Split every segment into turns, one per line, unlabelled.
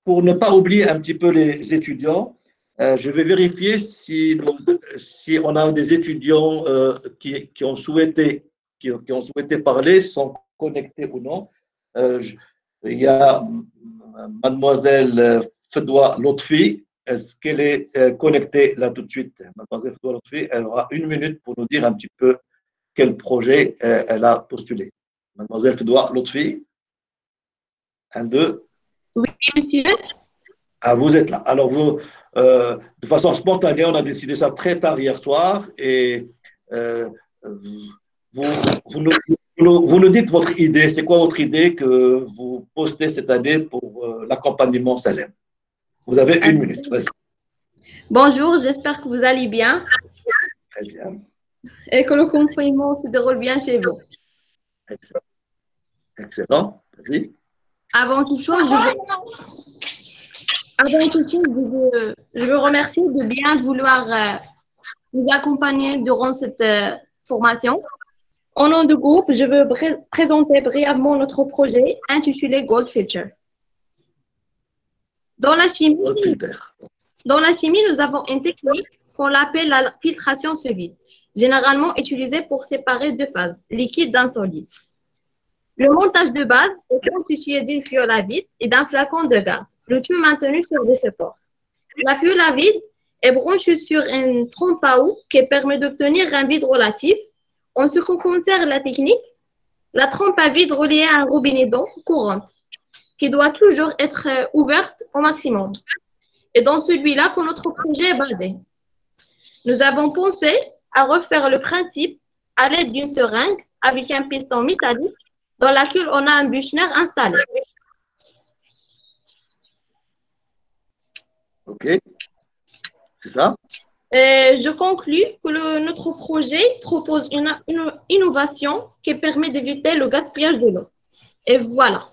pour ne pas oublier un petit peu les étudiants, je vais vérifier si on a des étudiants qui ont souhaité parler, sont connectés ou non. Il y a mademoiselle Fedwa Lotfi. Est-ce qu'elle est connectée là tout de suite? Mademoiselle Fedwa Lotfi, elle aura une minute pour nous dire un petit peu quel projet elle a postulé. Mademoiselle Fedwa Lotfi, un, deux.
Oui, monsieur.
Ah, vous êtes là. Alors, de façon spontanée, on a décidé ça très tard hier soir et euh, vous nous dites votre idée. C'est quoi votre idée que vous postez cette année pour l'accompagnement Salem? Vous avez une minute. Vas-y.
Bonjour, j'espère que vous allez bien
Très bien.
et que le confinement se déroule bien chez vous.
Excellent. Excellent. Vas-y.
Avant toute chose, je veux remercier de bien vouloir nous accompagner durant cette formation. Au nom du groupe, je veux présenter brièvement notre projet intitulé Gold Filter. Dans la chimie, nous avons une technique qu'on appelle la filtration sous vide, généralement utilisée pour séparer deux phases, liquide d'un solide. Le montage de base est constitué d'une fiole à vide et d'un flacon de gaz, le tout maintenu sur des supports. La fiole à vide est branchée sur une trompe à eau qui permet d'obtenir un vide relatif. En ce qui concerne la technique, la trompe à vide reliée à un robinet d'eau courante qui doit toujours être ouverte au maximum. Et dans celui-là que notre projet est basé. Nous avons pensé à refaire le principe à l'aide d'une seringue avec un piston métallique dans laquelle on a un Büchner installé.
OK. C'est ça?
Je conclus que notre projet propose une innovation qui permet d'éviter le gaspillage de l'eau. Et voilà.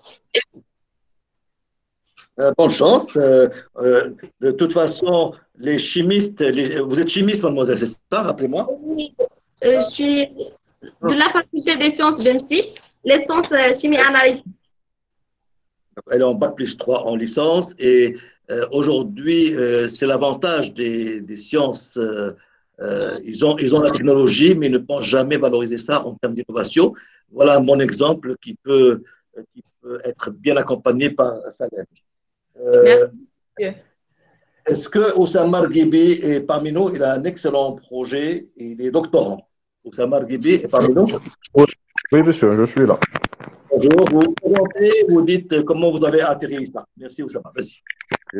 Bonne chance. De toute façon, les chimistes, vous êtes chimiste, mademoiselle, c'est ça, rappelez-moi?
Oui, je suis de la faculté des sciences BEMSI, les sciences chimie analytique.
Elle est en bac+3 en licence et aujourd'hui, c'est l'avantage des sciences. Ils ont la technologie, mais ils ne pensent jamais valoriser ça en termes d'innovation. Voilà mon exemple qui peut être bien accompagné par Salem.
Merci.
Est-ce que Oussama Marghibi est parmi nous? Il a un excellent projet. Il est doctorant. Oussama Marghibi est parmi nous?
Oui, monsieur, je suis là.
Bonjour. Vous vous présentez, vous dites comment vous avez atterri ça. Merci Oussama. Vas-y.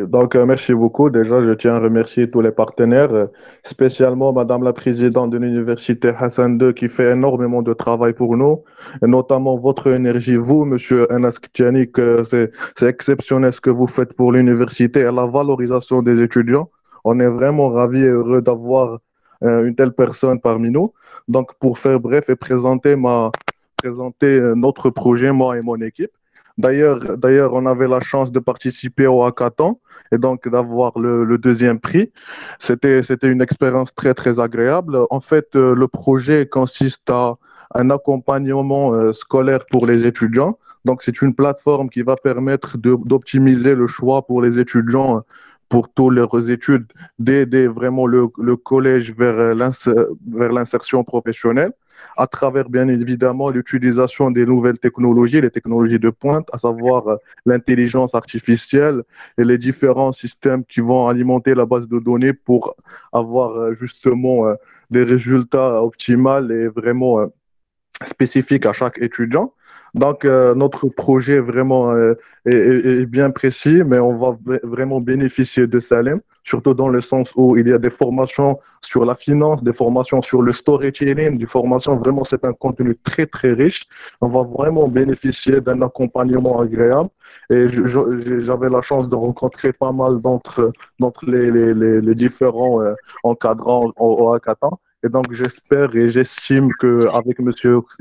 Donc, merci beaucoup. Déjà, je tiens à remercier tous les partenaires, spécialement Madame la Présidente de l'Université Hassan II qui fait énormément de travail pour nous, et notamment votre énergie, vous, Monsieur Enas Ktiani, que c'est exceptionnel ce que vous faites pour l'université et la valorisation des étudiants. On est vraiment ravis et heureux d'avoir une telle personne parmi nous. Donc, pour faire bref et présenter notre projet, moi et mon équipe. D'ailleurs, on avait la chance de participer au hackathon et donc d'avoir le deuxième prix. C'était une expérience très, très agréable. En fait, le projet consiste à un accompagnement scolaire pour les étudiants. Donc, c'est une plateforme qui va permettre d'optimiser le choix pour les étudiants pour toutes leurs études, d'aider vraiment le collège vers l'insertion professionnelle à travers, bien évidemment, l'utilisation des nouvelles technologies, les technologies de pointe, à savoir l'intelligence artificielle et les différents systèmes qui vont alimenter la base de données pour avoir justement des résultats optimaux et vraiment spécifiques à chaque étudiant. Donc, notre projet vraiment est bien précis, mais on va vraiment bénéficier de Salem, surtout dans le sens où il y a des formations sur la finance, des formations sur le storytelling, des formations, vraiment, c'est un contenu très, très riche. On va vraiment bénéficier d'un accompagnement agréable. Et j'avais la chance de rencontrer pas mal d'entre les différents encadrants au hackathon. Et donc, j'espère et j'estime qu'avec M.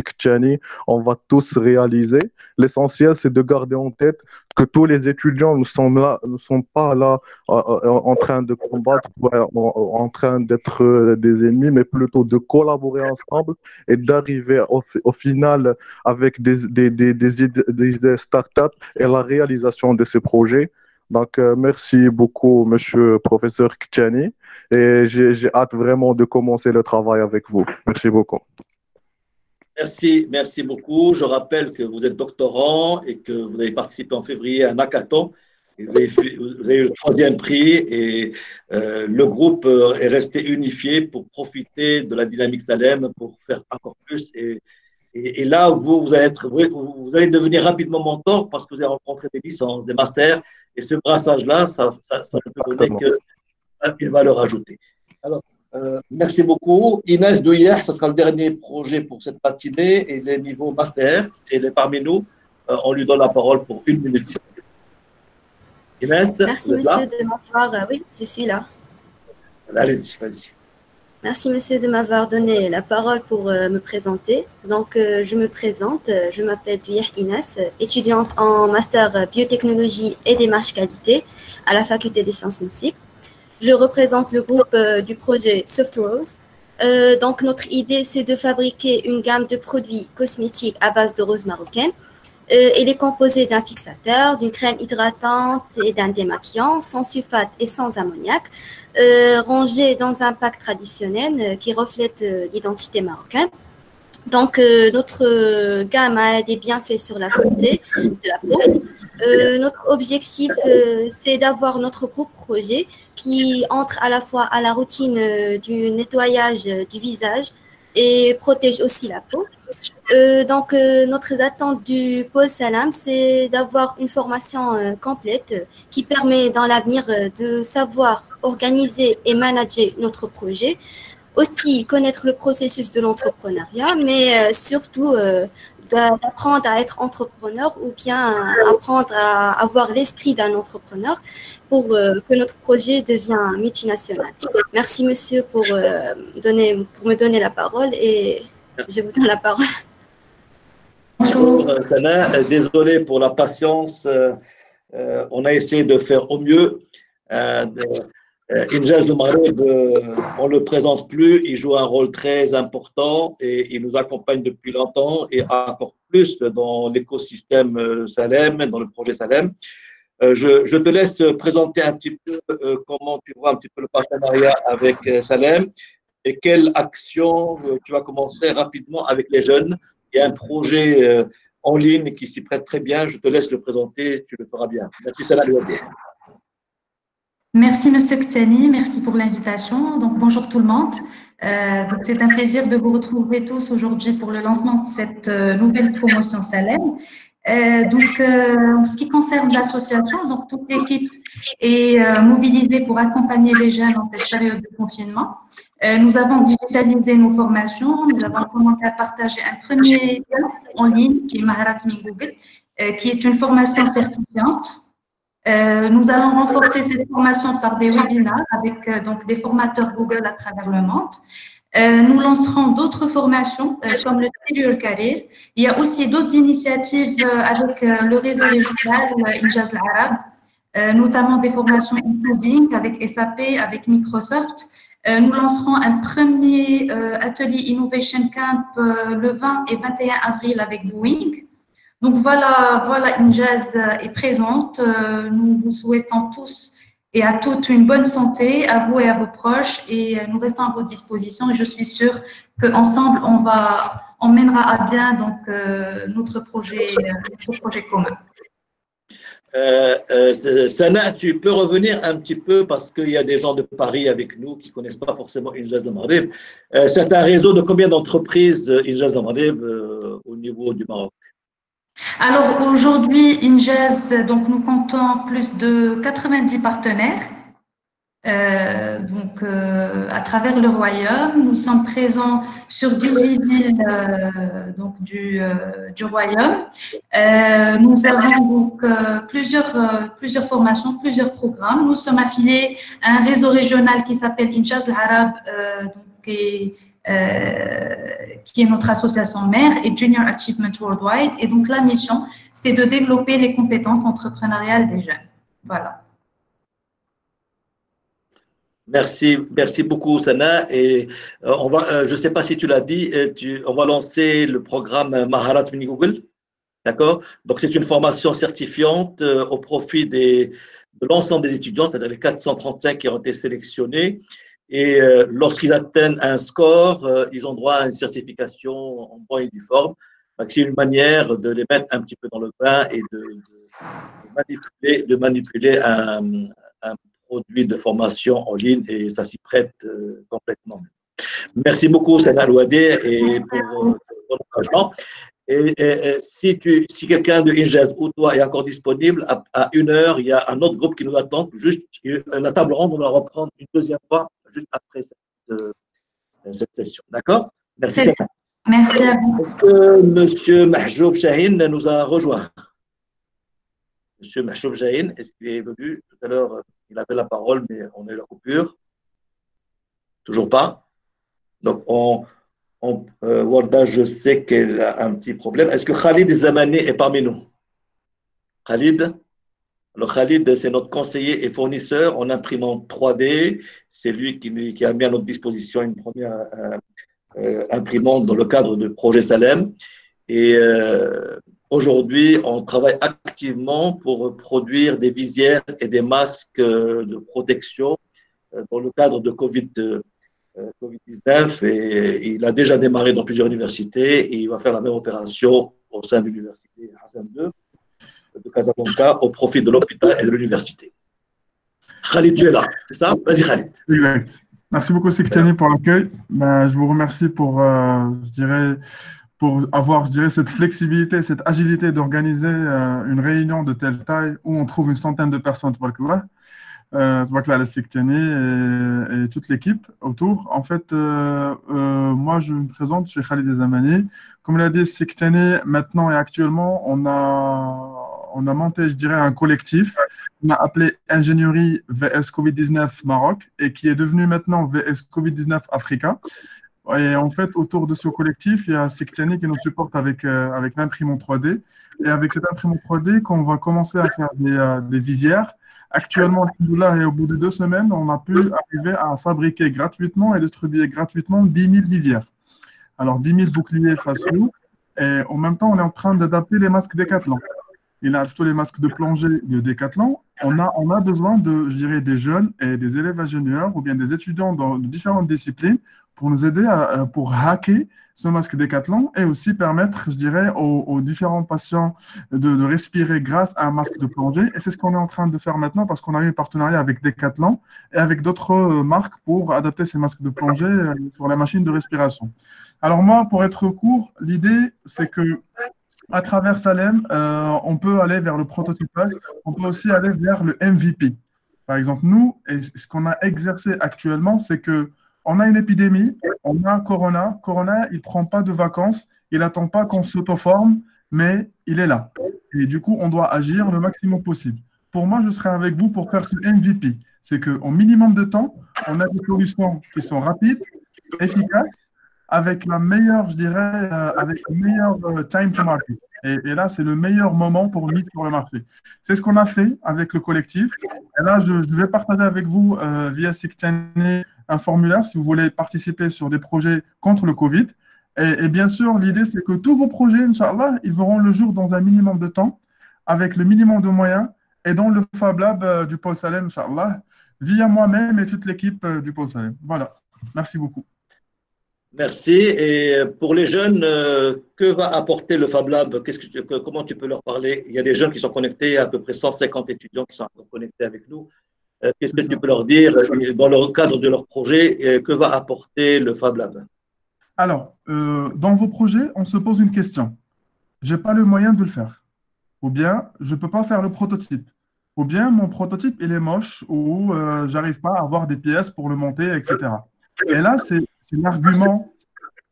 Ktiani, on va tous réaliser. L'essentiel, c'est de garder en tête que tous les étudiants ne sont pas là en train de combattre, en train d'être des ennemis, mais plutôt de collaborer ensemble et d'arriver au final avec des idées start-up et la réalisation de ces projets. Donc, merci beaucoup, monsieur professeur Kchani. Et j'ai hâte vraiment de commencer le travail avec vous. Merci beaucoup.
Merci beaucoup. Je rappelle que vous êtes doctorant et que vous avez participé en février à un hackathon. Vous avez eu le 3e prix et le groupe est resté unifié pour profiter de la dynamique Salem pour faire encore plus. Et là, vous allez devenir rapidement mentor parce que vous avez rencontré des licences, des masters. Et ce brassage-là, ça ne peut donner qu'une valeur ajoutée. Alors, merci beaucoup. Inès Douillet, ce sera le dernier projet pour cette matinée et les niveaux master, elle est parmi nous. On lui donne la parole pour 1 minute. Inès,
merci monsieur de m'avoir. Oui, je suis là.
Allez-y, vas-y.
Merci monsieur de m'avoir donné la parole pour me présenter. Donc, je me présente, je m'appelle Douillet Inès, étudiante en master biotechnologie et démarche qualité à la faculté des sciences musiques. Je représente le groupe du projet Soft Rose. Donc, notre idée, c'est de fabriquer une gamme de produits cosmétiques à base de rose marocaine. Elle est composée d'un fixateur, d'une crème hydratante et d'un démaquillant, sans sulfate et sans ammoniac, rangé dans un pack traditionnel qui reflète l'identité marocaine. Donc, notre gamme a des bienfaits sur la santé de la peau. Notre objectif, c'est d'avoir notre propre projet qui entre à la fois à la routine du nettoyage du visage et protège aussi la peau. Donc, notre attente du pôle Salam, c'est d'avoir une formation complète qui permet dans l'avenir de savoir organiser et manager notre projet, aussi connaître le processus de l'entrepreneuriat, mais surtout d'apprendre à être entrepreneur ou bien apprendre à avoir l'esprit d'un entrepreneur pour que notre projet devienne multinational. Merci monsieur pour me donner la parole et je vous donne la parole.
Bonjour Sana, désolé pour la patience, on a essayé de faire au mieux. Injaz Le Maghreb, on ne le présente plus, il joue un rôle très important et il nous accompagne depuis longtemps et encore plus dans l'écosystème Salem, dans le projet Salem. Je te laisse présenter un petit peu comment tu vois un petit peu le partenariat avec Salem et quelle action tu vas commencer rapidement avec les jeunes. Il y a un projet en ligne qui s'y prête très bien. Je te laisse le présenter, tu le feras bien. Merci Sana Louadé.
Merci Monsieur Ktani, merci pour l'invitation. Donc bonjour tout le monde. Donc c'est un plaisir de vous retrouver tous aujourd'hui pour le lancement de cette nouvelle promotion Salem. En ce qui concerne l'association, donc toute l'équipe est mobilisée pour accompagner les jeunes en cette période de confinement. Nous avons digitalisé nos formations, nous avons commencé à partager un premier lien en ligne qui est Maharat Min Google, qui est une formation certifiante. Nous allons renforcer cette formation par des webinaires avec donc des formateurs Google à travers le monde. Nous lancerons d'autres formations comme le Serial Career. Il y a aussi d'autres initiatives avec le réseau régional Injaz l'Arabe, notamment des formations en coding avec SAP, avec Microsoft. Nous lancerons un premier atelier Innovation Camp le 20 et 21 avril avec Boeing. Donc voilà, Injaz est présente. Nous vous souhaitons tous et à toutes une bonne santé, à vous et à vos proches, et nous restons à votre disposition. Et je suis sûre qu'ensemble, on mènera à bien donc notre projet commun.
Sana, tu peux revenir un petit peu parce qu'il y a des gens de Paris avec nous qui ne connaissent pas forcément Injaz Le Maghreb. C'est un réseau de combien d'entreprises Injaz Le Maghreb au niveau du Maroc?
Alors aujourd'hui, Injaz, donc nous comptons plus de 90 partenaires. À travers le royaume, nous sommes présents sur 18 villes du royaume. Nous avons donc plusieurs formations, plusieurs programmes. Nous sommes affiliés à un réseau régional qui s'appelle Injaz l'Arabe, qui est notre association mère, et Junior Achievement Worldwide. Et donc la mission, c'est de développer les compétences entrepreneuriales des jeunes. Voilà.
Merci beaucoup Sana. Et je ne sais pas si tu l'as dit, on va lancer le programme Maharat Min Google, d'accord? Donc c'est une formation certifiante au profit des de l'ensemble des étudiants, c'est-à-dire les 435 qui ont été sélectionnés. Et lorsqu'ils atteignent un score, ils ont droit à une certification en bon et due forme. C'est une manière de les mettre un petit peu dans le bain et de manipuler un produit de formation en ligne, et ça s'y prête complètement. Merci beaucoup, Sana Louadé, et pour ton engagement. Et si quelqu'un de Injaz ou toi est encore disponible, à 1h, il y a un autre groupe qui nous attend. Juste la table ronde, on va reprendre une deuxième fois, juste après cette session. D'accord? Merci.
Merci à vous.
Est-ce que M. Mahjoub Chahine nous a rejoint? M. Mahjoub Chahine, est-ce qu'il est venu? Tout à l'heure, il avait la parole, mais on a eu la coupure. Toujours pas. Donc, Warda, je sais qu'elle a un petit problème. Est-ce que Khalid Zamani est parmi nous? Khalid? Alors, Khalid, c'est notre conseiller et fournisseur en imprimante 3D. C'est lui qui a mis à notre disposition une première imprimante dans le cadre du projet Salem. Et aujourd'hui, on travaille activement pour produire des visières et des masques de protection dans le cadre de Covid-19, et il a déjà démarré dans plusieurs universités, et il va faire la même opération au sein de l'université Hassan II de Casablanca au profit de l'hôpital et de l'université. Khalid, tu es là, c'est ça? Vas-y, Khalid.
Exact. Merci beaucoup, Sektani, pour l'accueil. Je vous remercie pour avoir, cette flexibilité, cette agilité d'organiser une réunion de telle taille où on trouve une centaine de personnes. La Sektani et toute l'équipe autour. En fait, moi, je me présente, je suis Khalid Zamani. Comme l'a dit Sektani, maintenant et actuellement, on a monté, un collectif. On a appelé Ingénierie VS Covid-19 Maroc, et qui est devenu maintenant VS Covid-19 Africa. Et en fait, autour de ce collectif, il y a Sektani qui nous supporte avec l'imprimante 3D. Et avec cette imprimante 3D, qu'on va commencer à faire des visières. Actuellement, et au bout de 2 semaines, on a pu arriver à fabriquer gratuitement et distribuer gratuitement 10 000 visières. Alors, 10 000 boucliers faciaux. Et en même temps, on est en train d'adapter les masques Decathlon. Il a tous les masques de plongée de Decathlon. On a besoin des jeunes et des élèves ingénieurs ou bien des étudiants de différentes disciplines pour nous aider pour hacker ce masque Decathlon, et aussi permettre, aux différents patients de respirer grâce à un masque de plongée. Et c'est ce qu'on est en train de faire maintenant, parce qu'on a eu un partenariat avec Decathlon et avec d'autres marques pour adapter ces masques de plongée sur les machines de respiration. Alors moi, pour être court, l'idée, c'est que à travers Salem, on peut aller vers le prototypage, on peut aussi aller vers le MVP. Par exemple, nous, et ce qu'on a exercé actuellement, c'est qu'on a une épidémie, on a Corona. Corona, il ne prend pas de vacances, il n'attend pas qu'on s'auto-forme, mais il est là. Et du coup, on doit agir le maximum possible. Pour moi, je serai avec vous pour faire ce MVP. C'est qu'en minimum de temps, on a des solutions qui sont rapides, efficaces, avec la meilleure, avec le meilleur time to market. Et là, c'est le meilleur moment pour mettre sur le marché. C'est ce qu'on a fait avec le collectif. Et là, je vais partager avec vous via Sektani un formulaire si vous voulez participer sur des projets contre le Covid. Et bien sûr, l'idée, c'est que tous vos projets, Inch'Allah, ils auront le jour dans un minimum de temps, avec le minimum de moyens, et dans le Fab Lab du Pôle Salem, Inch'Allah, via moi-même et toute l'équipe du Pôle Salem. Voilà. Merci beaucoup.
Merci. Et pour les jeunes, que va apporter le Fab Lab? Comment tu peux leur parler? Il y a des jeunes qui sont connectés, il y a à peu près 150 étudiants qui sont connectés avec nous. Qu'est-ce que tu peux leur dire dans le cadre de leur projet? Que va apporter le Fab Lab?
Alors, dans vos projets, on se pose une question. Je n'ai pas le moyen de le faire. Ou bien, je ne peux pas faire le prototype. Ou bien, mon prototype, il est moche, ou je n'arrive pas à avoir des pièces pour le monter, etc. Et là, c'est l'argument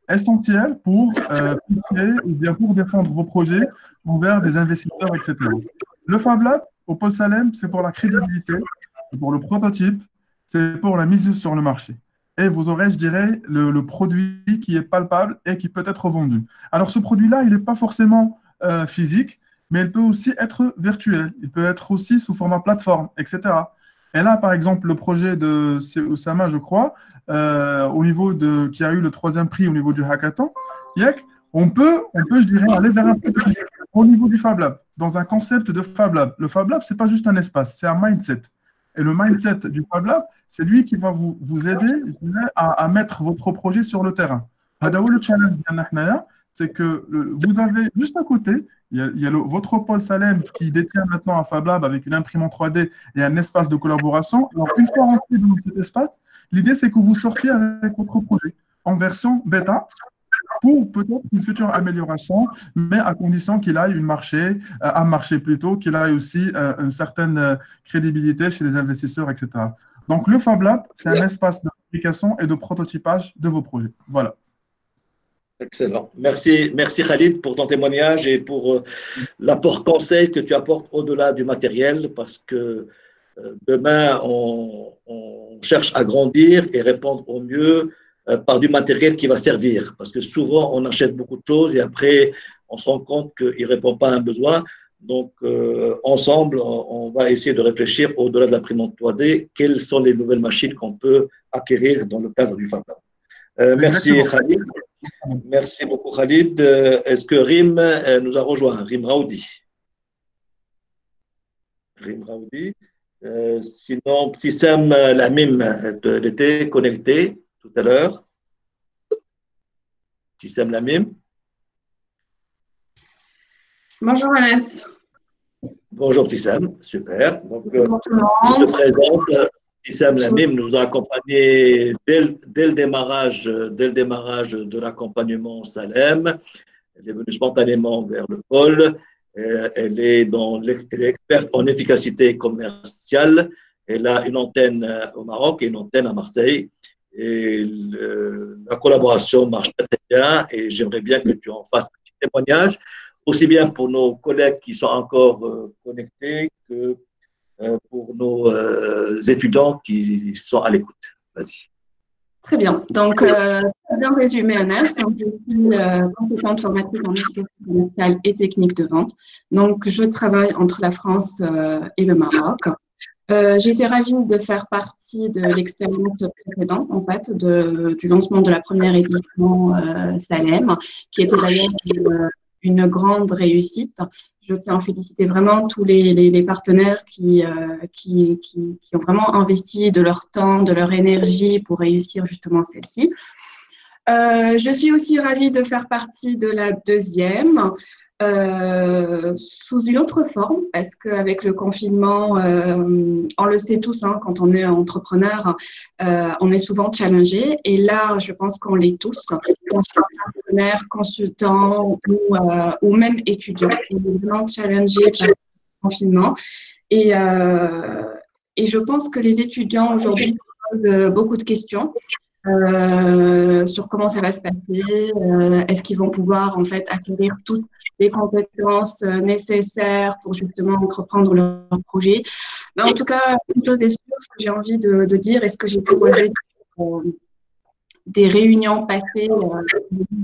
essentiel pour pitcher ou bien pour défendre vos projets envers des investisseurs, etc. Le Fab Lab, au Pôle Salem, c'est pour la crédibilité, c'est pour le prototype, c'est pour la mise sur le marché. Et vous aurez, le produit qui est palpable et qui peut être vendu. Alors, ce produit-là, il n'est pas forcément physique, mais il peut aussi être virtuel. Il peut être aussi sous format plateforme, etc. Et là, par exemple, le projet de Oussama, je crois, qui a eu le 3e prix au niveau du hackathon, on peut aller vers un prototype. au niveau du Fab Lab, dans un concept de Fab Lab. Le Fab Lab, ce n'est pas juste un espace, c'est un mindset. Et le mindset du Fab Lab, c'est lui qui va vous aider à mettre votre projet sur le terrain. Le challenge, c'est que vous avez juste à côté, il y a votre pôle Salem qui détient maintenant un Fab Lab avec une imprimante 3D et un espace de collaboration. Alors, une fois rentré dans cet espace, l'idée, c'est que vous sortiez avec votre projet en version bêta pour peut-être une future amélioration, mais à condition qu'il aille un marché plutôt, qu'il aille aussi une certaine crédibilité chez les investisseurs, etc. Donc, le Fab Lab, c'est un espace de fabrication et de prototypage de vos projets. Voilà.
Excellent. Merci Khalid pour ton témoignage et pour l'apport conseil que tu apportes au-delà du matériel, parce que demain, on cherche à grandir et répondre au mieux par du matériel qui va servir. Parce que souvent, on achète beaucoup de choses et après, on se rend compte qu'il ne répond pas à un besoin. Donc, ensemble, on va essayer de réfléchir au-delà de l'imprimante 3D, quelles sont les nouvelles machines qu'on peut acquérir dans le cadre du Fab Lab. Merci Khalid. Merci beaucoup Khalid. Est-ce que Rim nous a rejoint? Rim Raoudi. Sinon, petit Sam Lamim, elle était connecté tout à l'heure. Petit Sam Lamim.
Bonjour Anas.
Bonjour petit Sam, super. Donc,
bonjour tout le
monde. Je te présente. Issam Lamim nous a accompagnés dès le démarrage de l'accompagnement Salem. Elle est venue spontanément vers le pôle. Elle est experte en efficacité commerciale. Elle a une antenne au Maroc et une antenne à Marseille. Et la collaboration marche très, très bien. Et j'aimerais bien que tu en fasses un petit témoignage, aussi bien pour nos collègues qui sont encore connectés que pour nos étudiants qui sont à l'écoute. Vas-y.
Très bien. Donc, bien résumé, Anas. Donc, je suis consultante formatrice en efficacité commerciale et technique de vente. Donc, je travaille entre la France et le Maroc. J'étais ravie de faire partie de l'expérience précédente, en fait, du lancement de la première édition Salem, qui était d'ailleurs une grande réussite. Je tiens à féliciter vraiment tous les partenaires qui ont vraiment investi de leur temps, de leur énergie pour réussir justement celle-ci. Je suis aussi ravie de faire partie de la deuxième sous une autre forme, parce qu'avec le confinement, on le sait tous, hein, quand on est entrepreneur, on est souvent challengé. Et là, je pense qu'on l'est tous, partenaires, consultants ou même étudiants. On est vraiment challengé par le confinement. Et je pense que les étudiants aujourd'hui posent beaucoup de questions. Sur comment ça va se passer, est-ce qu'ils vont pouvoir en fait acquérir toutes les compétences nécessaires pour justement entreprendre leur projet. Mais en tout cas, une chose est sûre, ce que j'ai envie de dire, et ce que j'ai pu relever des réunions passées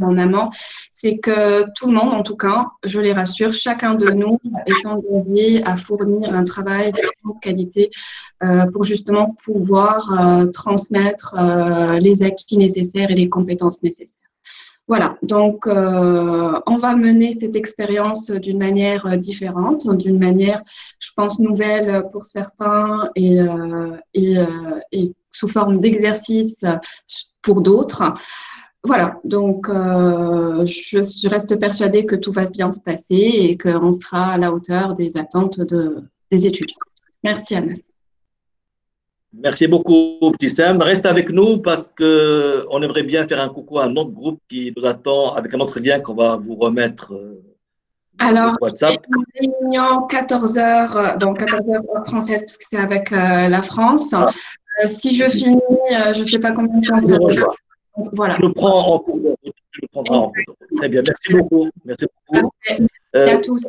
en amont, c'est que tout le monde, en tout cas, je les rassure, chacun de nous est engagé à fournir un travail de grande qualité pour justement pouvoir transmettre les acquis nécessaires et les compétences nécessaires. Voilà, donc on va mener cette expérience d'une manière différente, d'une manière, je pense, nouvelle pour certains et sous forme d'exercice pour d'autres. Voilà, donc je reste persuadée que tout va bien se passer et qu'on sera à la hauteur des attentes des étudiants. Merci Anas.
Merci beaucoup, petit Sam. Reste avec nous parce qu'on aimerait bien faire un coucou à un autre groupe qui nous attend avec un autre lien qu'on va vous remettre
alors,
WhatsApp.
Une réunion 14h, donc 14h française parce que c'est avec la France. Si je finis, je ne sais pas combien de temps ça va. Voilà.
Tu le prends en cours. Tu le prendras en cours. Très bien. Merci beaucoup. Merci beaucoup.
Merci à tous.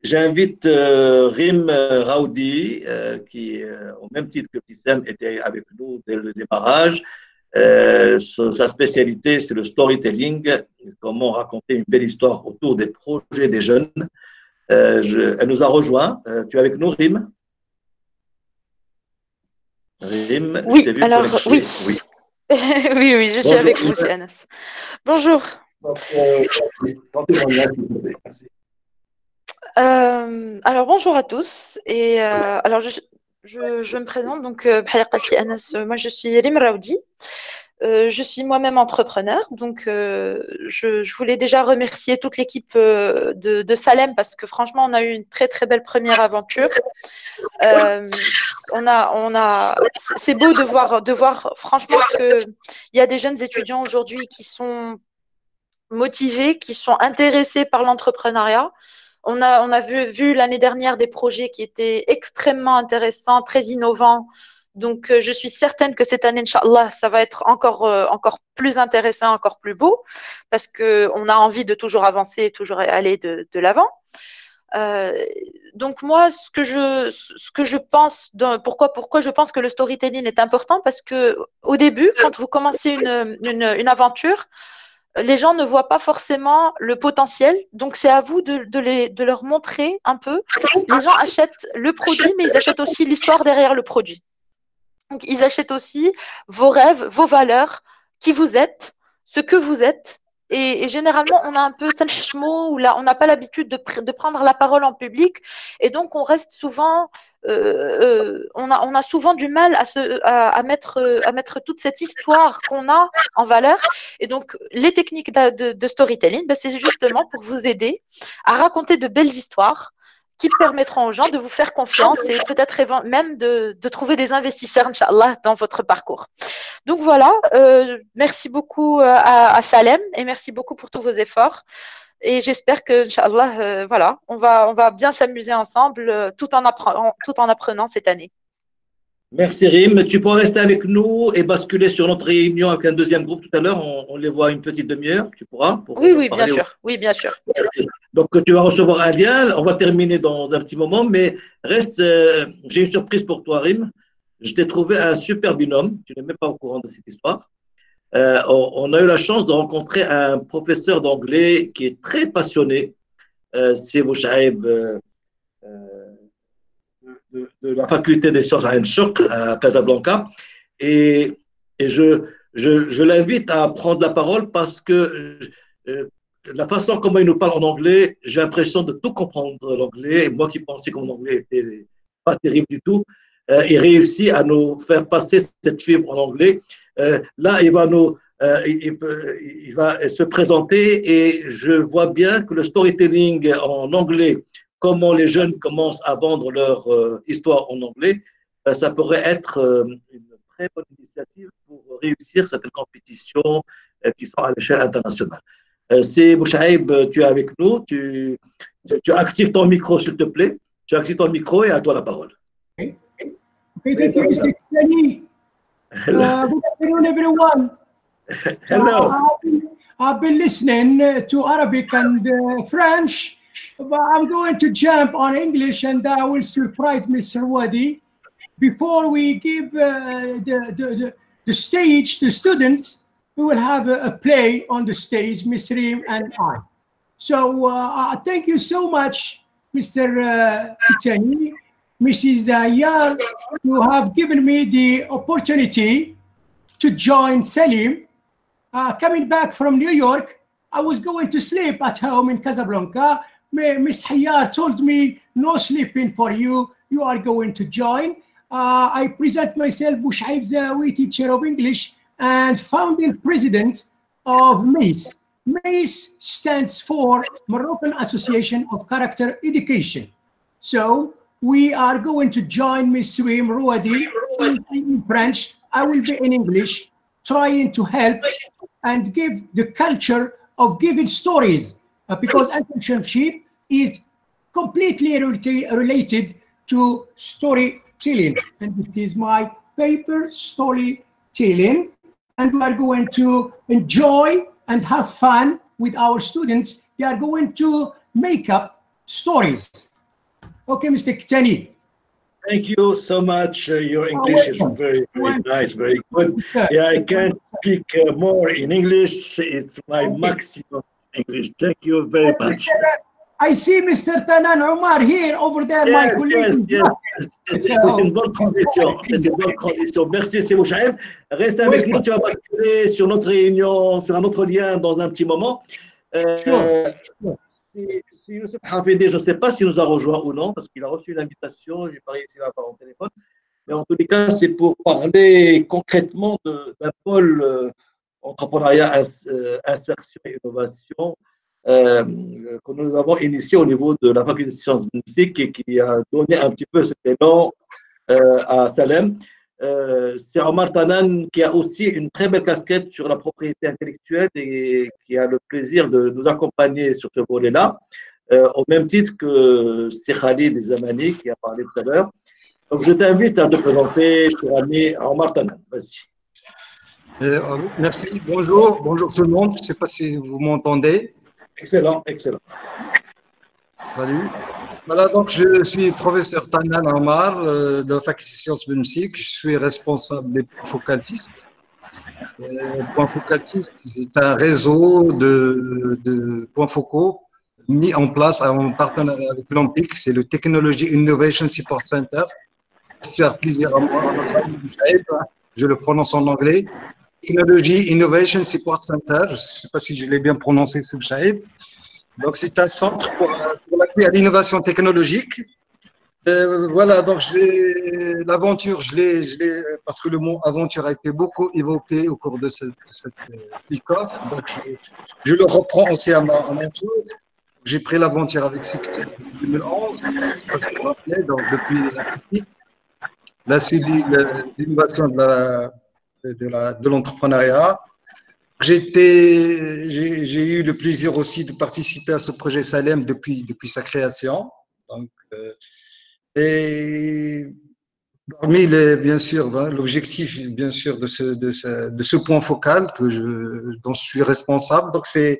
J'invite Rim Raoudi, qui, au même titre que Tissem, était avec nous dès le démarrage. Sa spécialité, c'est le storytelling, comment raconter une belle histoire autour des projets des jeunes. Elle nous a rejoint. Tu es avec nous, Rim? Rim,
oui, alors oui. Oui, je suis avec vous, c'est Anas. Bonjour.
Donc, ton témoignage, s'il vous plaît. Merci.
Alors bonjour à tous et alors je me présente donc بحال قالتي أنس, moi je suis Rim Raoudi. Je suis moi-même entrepreneur, donc je voulais déjà remercier toute l'équipe de Salem parce que franchement on a eu une très très belle première aventure. C'est beau de voir franchement qu'il y a des jeunes étudiants aujourd'hui qui sont motivés, qui sont intéressés par l'entrepreneuriat. On a vu l'année dernière des projets qui étaient extrêmement intéressants, très innovants. Donc, je suis certaine que cette année, Inch'Allah, ça va être encore plus intéressant, encore plus beau, parce qu'on a envie de toujours avancer, toujours aller de l'avant. Donc, moi, ce que je pense, pourquoi je pense que le storytelling est important, parce que au début, quand vous commencez une aventure, les gens ne voient pas forcément le potentiel, donc c'est à vous de leur montrer un peu. Les gens achètent le produit, mais ils achètent aussi l'histoire derrière le produit. Donc, ils achètent aussi vos rêves, vos valeurs, qui vous êtes, ce que vous êtes. Et généralement, on a un peu ou là, on n'a pas l'habitude de prendre la parole en public, et donc on reste souvent, on a souvent du mal à mettre toute cette histoire qu'on a en valeur. Et donc, les techniques de storytelling, ben, c'est justement pour vous aider à raconter de belles histoires qui permettront aux gens de vous faire confiance et peut-être même de trouver des investisseurs, Inch'Allah, dans votre parcours. Donc voilà, merci beaucoup à Salem et merci beaucoup pour tous vos efforts. Et j'espère que, Inch'Allah, voilà, on va bien s'amuser ensemble tout en apprenant cette année.
Merci Rim. Tu pourras rester avec nous et basculer sur notre réunion avec un deuxième groupe tout à l'heure. On les voit une petite demi-heure. Tu pourras
Oui, bien sûr. Oui, bien sûr.
Merci. Donc, tu vas recevoir un lien. On va terminer dans un petit moment, mais reste. J'ai une surprise pour toi, Rim. Je t'ai trouvé un super binôme. Tu n'es même pas au courant de cette histoire. On a eu la chance de rencontrer un professeur d'anglais qui est très passionné. C'est Bouchaïb. De la faculté des sciences à Enchok, à Casablanca. Et je l'invite à prendre la parole parce que la façon comment il nous parle en anglais, j'ai l'impression de tout comprendre l'anglais. Et moi qui pensais que mon anglais n'était pas terrible du tout, il réussit à nous faire passer cette fibre en anglais. Là, il va se présenter et je vois bien que le storytelling en anglais, comment les jeunes commencent à vendre leur histoire en anglais, ça pourrait être une très bonne initiative pour réussir certaines compétitions qui sont à l'échelle internationale. C'est Bouchaïb, tu es avec nous, tu actives ton micro s'il te plaît, tu actives ton micro et à toi la parole.
Okay, thank you, Mr. Kenny. Good afternoon, everyone.
Hello.
I've been listening to Arabic and French. But I'm going to jump on English and I will surprise Mr. Wadi. Before we give the stage to students, we will have a play on the stage, Ms. Reem and I. So thank you so much, Mr. Kitani, Mrs. Yar, you have given me the opportunity to join Salim. Coming back from New York, I was going to sleep at home in Casablanca. Miss Hayar told me, no sleeping for you. You are going to join. I present myself, Bouchaïb Zawi, teacher of English and founding president of MACE. MACE stands for Moroccan Association of Character Education. So we are going to join Miss Reem Rouadi in French. I will be in English, trying to help and give the culture of giving stories. Because entrepreneurship is completely related to storytelling. And this is my paper, storytelling. And we are going to enjoy and have fun with our students. They are going to make up stories. Okay, Mr. Kitani.
Thank you so much. Your English is very, very nice, very good. Yeah, I can't speak more in English. It's my maximum English. Thank you very much.
I see Mr. Tanan Omar here, over there, my colleague.
C'est une bonne transition. C'est une bonne transition. Merci, c'est Mouchaïm. Reste avec nous, tu vas basculer sur notre réunion, sur un autre lien dans un petit moment. Si Youssef Hafidi, je ne sais pas s'il nous a rejoint ou non, parce qu'il a reçu l'invitation, je n'ai pas réussi à l'avoir au téléphone. Mais en tous les cas, c'est pour parler concrètement d'un pôle entrepreneuriat, insertion et innovation que nous avons initié au niveau de la faculté de sciences politiques et qui a donné un petit peu cet élan à Salem. C'est Omar Tanan qui a aussi une très belle casquette sur la propriété intellectuelle et qui a le plaisir de nous accompagner sur ce volet-là, au même titre que c'est Khalid Zamani qui a parlé tout à l'heure. Donc je t'invite à te présenter, cher ami Omar Tanan. Vas-y.
Merci, bonjour tout le monde. Je ne sais pas si vous m'entendez.
Excellent, excellent.
Salut. Voilà, donc je suis professeur Tanan Omar de la faculté de sciences politiques. Je suis responsable des points focalistes. Points focalistes, c'est un réseau de points focaux mis en place en partenariat avec l'OMPIC, c'est le Technology Innovation Support Center. Faire plaisir à moi, à notre ami Mouchaïb, je le prononce en anglais. Technology Innovation Support Center, je ne sais pas si je l'ai bien prononcé, c'est Mouchaïb. Donc, c'est un centre pour l'appui à l'innovation technologique. Voilà, donc l'aventure, parce que le mot aventure a été beaucoup évoqué au cours de cette kick-off. Donc, je le reprends aussi à mon tour. J'ai pris l'aventure avec Sixtech depuis 2011, parce que vous rappelez, donc depuis la suivi l'innovation de l'entrepreneuriat. J'ai eu le plaisir aussi de participer à ce projet Salem depuis sa création. Donc, et parmi bien sûr, l'objectif bien sûr de ce point focal dont je suis responsable, donc c'est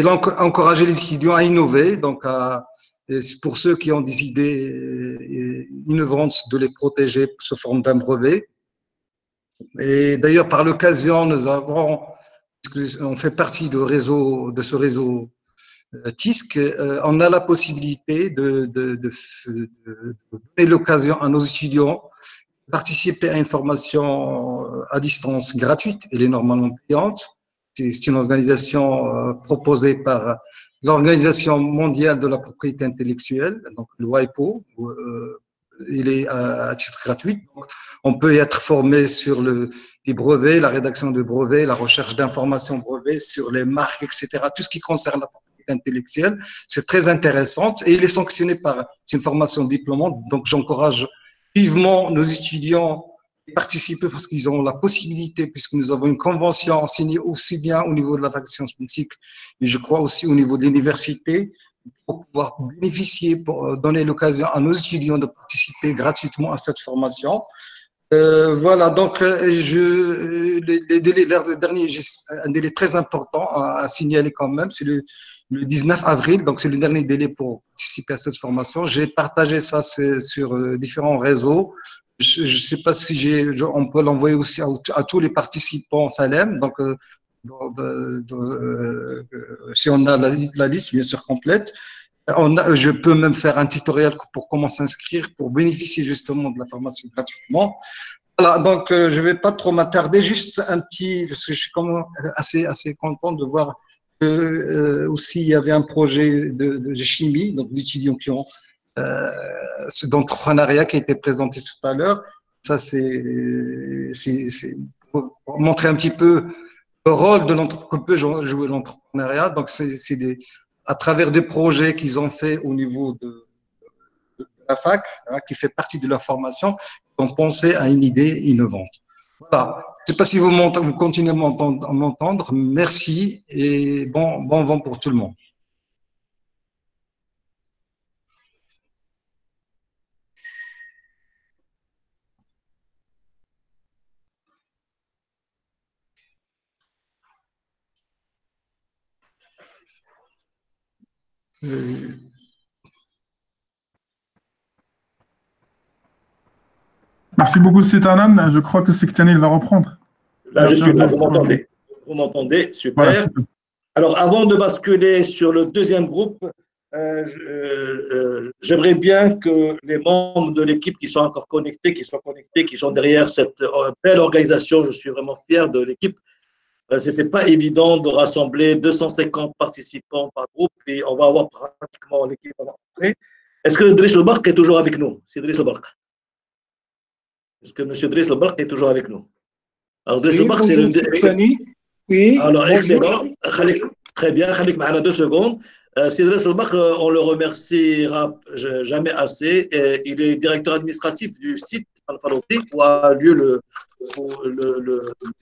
encourager les étudiants à innover, donc pour ceux qui ont des idées innovantes, de les protéger sous forme d'un brevet. Et d'ailleurs, par l'occasion, on fait partie de ce réseau TISC, on a la possibilité de donner l'occasion à nos étudiants de participer à une formation à distance gratuite. Elle est normalement payante. C'est une organisation proposée par l'Organisation mondiale de la propriété intellectuelle, donc le WIPO. Il est à titre gratuit. Donc, on peut y être formé sur les brevets, la rédaction de brevets, la recherche d'informations brevets sur les marques, etc. Tout ce qui concerne la propriété intellectuelle, c'est très intéressant et il est sanctionné c'est une formation diplômante. Donc, j'encourage vivement nos étudiants à participer parce qu'ils ont la possibilité, puisque nous avons une convention signée aussi bien au niveau de la faculté de sciences politiques et je crois aussi au niveau de l'université, pour pouvoir bénéficier, pour donner l'occasion à nos étudiants de participer gratuitement à cette formation. Voilà, donc les délais, le dernier, j'ai un délai très important à signaler quand même, c'est le 19 avril, donc c'est le dernier délai pour participer à cette formation. J'ai partagé ça sur différents réseaux. Je ne sais pas si on peut l'envoyer aussi à tous les participants Salem, donc si on a la liste bien sûr complète, je peux même faire un tutoriel pour comment s'inscrire, pour bénéficier justement de la formation gratuitement. Voilà, donc je ne vais pas trop m'attarder, juste un petit, parce que je suis quand même assez content de voir que aussi il y avait un projet de chimie, donc d'étudiants qui ont d'entrepreneuriat qui a été présenté tout à l'heure. Ça c'est pour montrer un petit peu le rôle que peut jouer l'entrepreneuriat. Donc, c'est à travers des projets qu'ils ont fait au niveau de la fac, qui fait partie de leur formation, ils ont pensé à une idée innovante. Voilà. Je ne sais pas si vous continuez à m'entendre. Merci et bon vent pour tout le monde.
Merci beaucoup, Sitanan. Je crois que Sektani va reprendre.
Là, je suis là, vous m'entendez. Vous m'entendez, super. Voilà. Alors, avant de basculer sur le deuxième groupe, j'aimerais bien que les membres de l'équipe qui sont encore connectés, qui sont derrière cette belle organisation, je suis vraiment fier de l'équipe. Ce n'était pas évident de rassembler 250 participants par groupe et on va avoir pratiquement l'équipe à l'entrée. Est-ce que Driss Lebark est toujours avec nous? C'est Driss Lebark. Est-ce que M. Driss Lebark est toujours avec nous? Alors, Driss Lebark, c'est le.
Oui.
Alors, excellent. Très bien. Khalik, 2 secondes. Cédric Selbach, on le remerciera jamais assez. Il est directeur administratif du site Al-Farouti où a lieu le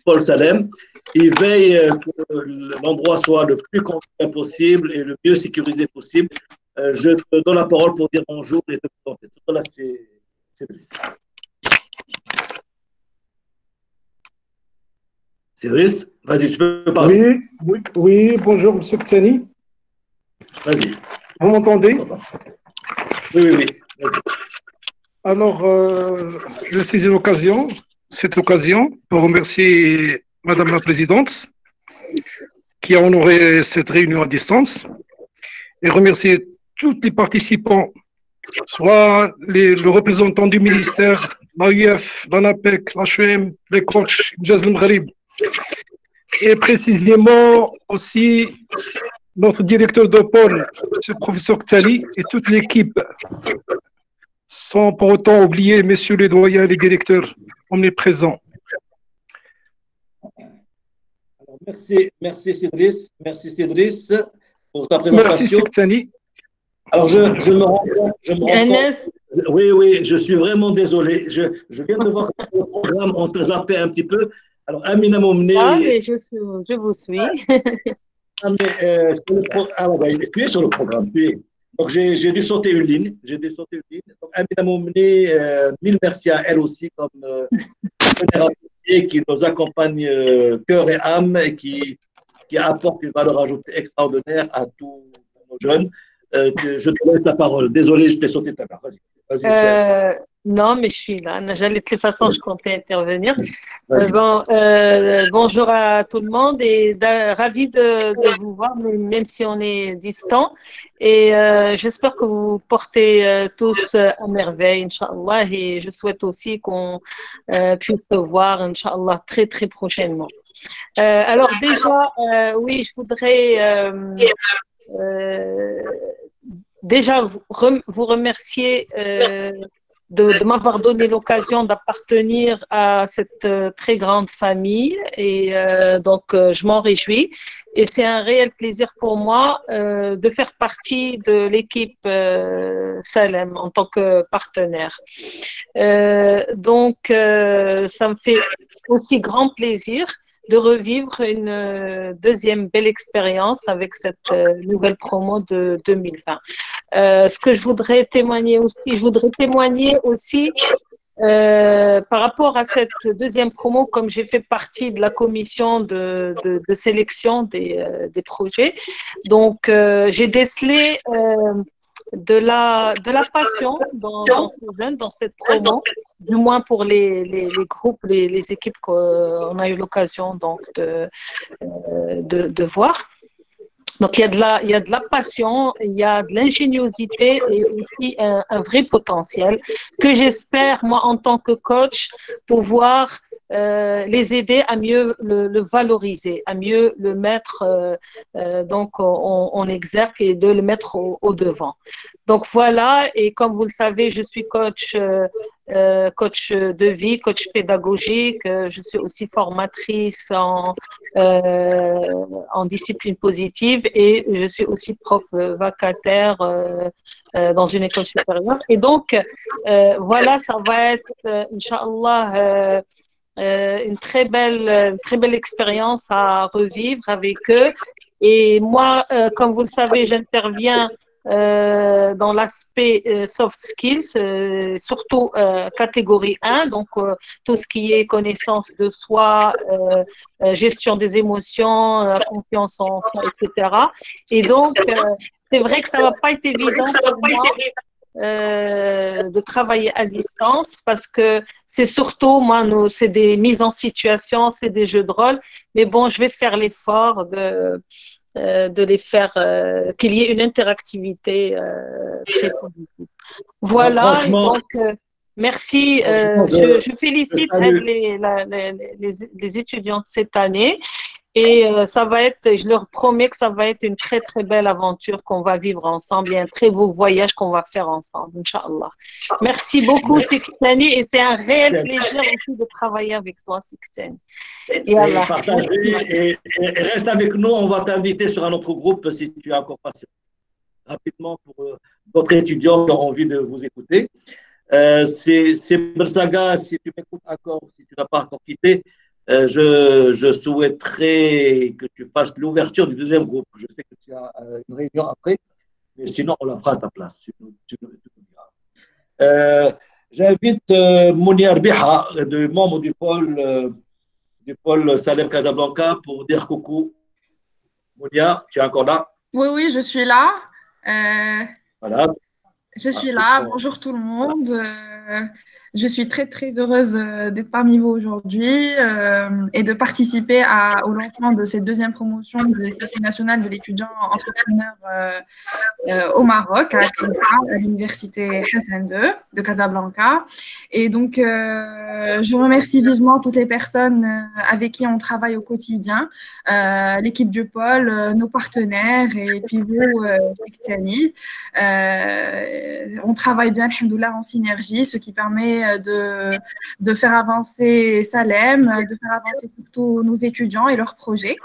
pôle Salem. Il veille que l'endroit soit le plus confortable possible et le mieux sécurisé possible. Je te donne la parole pour dire bonjour et te présenter. Là, c'est Cédric. Cédric, vas-y, tu peux parler.
Oui, bonjour, M. Ktani.
Vas-y.
Vous m'entendez?
Oui.
Alors, je saisis cette occasion pour remercier Madame la Présidente qui a honoré cette réunion à distance et remercier tous les participants, soit le représentant du ministère, l'AUF, l'ANAPEC, l'HEM, les coachs, Jazz al-Maghrib, et précisément aussi notre directeur de pôle, le professeur Ktani, et toute l'équipe, sans pour autant oublier messieurs les doyens et les directeurs omniprésents.
Alors, merci Cédric pour ta présentation.
Merci Ktani.
Alors je me rends compte. Oui, je suis vraiment désolé. Je viens de voir que le programme, on t'a zappé un petit peu. Alors Amina Momné.
Ah, mais je vous suis.
Tu es sur le programme, Donc, j'ai dû sauter une ligne. Donc, Amina Momné, mille merci à elle aussi, comme qui nous accompagne cœur et âme et qui apporte une valeur ajoutée extraordinaire à tous nos jeunes. Je te laisse la parole. Désolé, je t'ai sauté ta part. Vas-y.
Non, mais je suis là. De toutes les façons, je comptais intervenir. Bonjour à tout le monde et ravi de vous voir, même si on est distant. Et j'espère que vous portez tous à merveille, Inch'Allah. Et je souhaite aussi qu'on puisse se voir, Inch'Allah, très, très prochainement. Alors déjà, oui, je voudrais déjà vous remercier de m'avoir donné l'occasion d'appartenir à cette très grande famille et donc je m'en réjouis et c'est un réel plaisir pour moi de faire partie de l'équipe Salem en tant que partenaire. Donc ça me fait aussi grand plaisir de revivre une deuxième belle expérience avec cette nouvelle promo de 2020. Ce que je voudrais témoigner aussi, par rapport à cette deuxième promo, comme j'ai fait partie de la commission de sélection des projets, donc j'ai décelé de la passion dans ces jeunes, dans cette promo, du moins pour les groupes, les équipes qu'on a eu l'occasion donc de voir. Donc, il y a de la passion, il y a de l'ingéniosité et aussi un vrai potentiel que j'espère, moi, en tant que coach, pouvoir les aider à mieux le valoriser, à mieux le mettre donc en exergue et de le mettre au devant. Donc voilà, et comme vous le savez, je suis coach de vie, coach pédagogique, je suis aussi formatrice en discipline positive et je suis aussi prof vacataire dans une école supérieure. Et donc, voilà, ça va être, Inch'Allah, une très belle expérience à revivre avec eux. Et moi, comme vous le savez, j'interviens dans l'aspect soft skills, surtout catégorie 1, donc tout ce qui est connaissance de soi, gestion des émotions, confiance en soi, etc. Et donc, c'est vrai que ça ne va pas être évident pour moi de travailler à distance parce que c'est surtout, moi, c'est des mises en situation, c'est des jeux de rôle, mais bon, je vais faire l'effort de les faire, qu'il y ait une interactivité très positive. Voilà, et
franchement,
donc merci. Je félicite les étudiants de cette année. Et ça va être, je leur promets que ça va être une très très belle aventure qu'on va vivre ensemble et un très beau voyage qu'on va faire ensemble, Inch'Allah. Merci beaucoup, Siktani, et c'est un réel plaisir aussi de travailler avec toi, Siktani.
C'est partagé et reste avec nous, on va t'inviter sur un autre groupe si tu as encore passé rapidement pour d'autres étudiants qui ont envie de vous écouter. C'est Bersaga, si tu m'écoutes encore, si tu n'as pas encore quitté, je souhaiterais que tu fasses l'ouverture du deuxième groupe. Je sais que tu as une réunion après, mais sinon on la fera à ta place. Tu nous diras. J'invite Mounia Arbiha, membre du pôle Salem Casablanca, pour dire coucou. Mounia, tu es encore là?
Oui, je suis là.
Voilà.
Je suis là. Bonjour tout le monde. Je suis très, très heureuse d'être parmi vous aujourd'hui et de participer au lancement de cette deuxième promotion du Conseil national de l'étudiant entrepreneur au Maroc, à l'université Hassan II de Casablanca. Et donc, je remercie vivement toutes les personnes avec qui on travaille au quotidien, l'équipe du pôle, nos partenaires et puis vous, Siktani. On travaille bien, alhamdoulilah, en synergie, ce qui permet de faire avancer Salem, de faire avancer tous nos étudiants et leurs projets.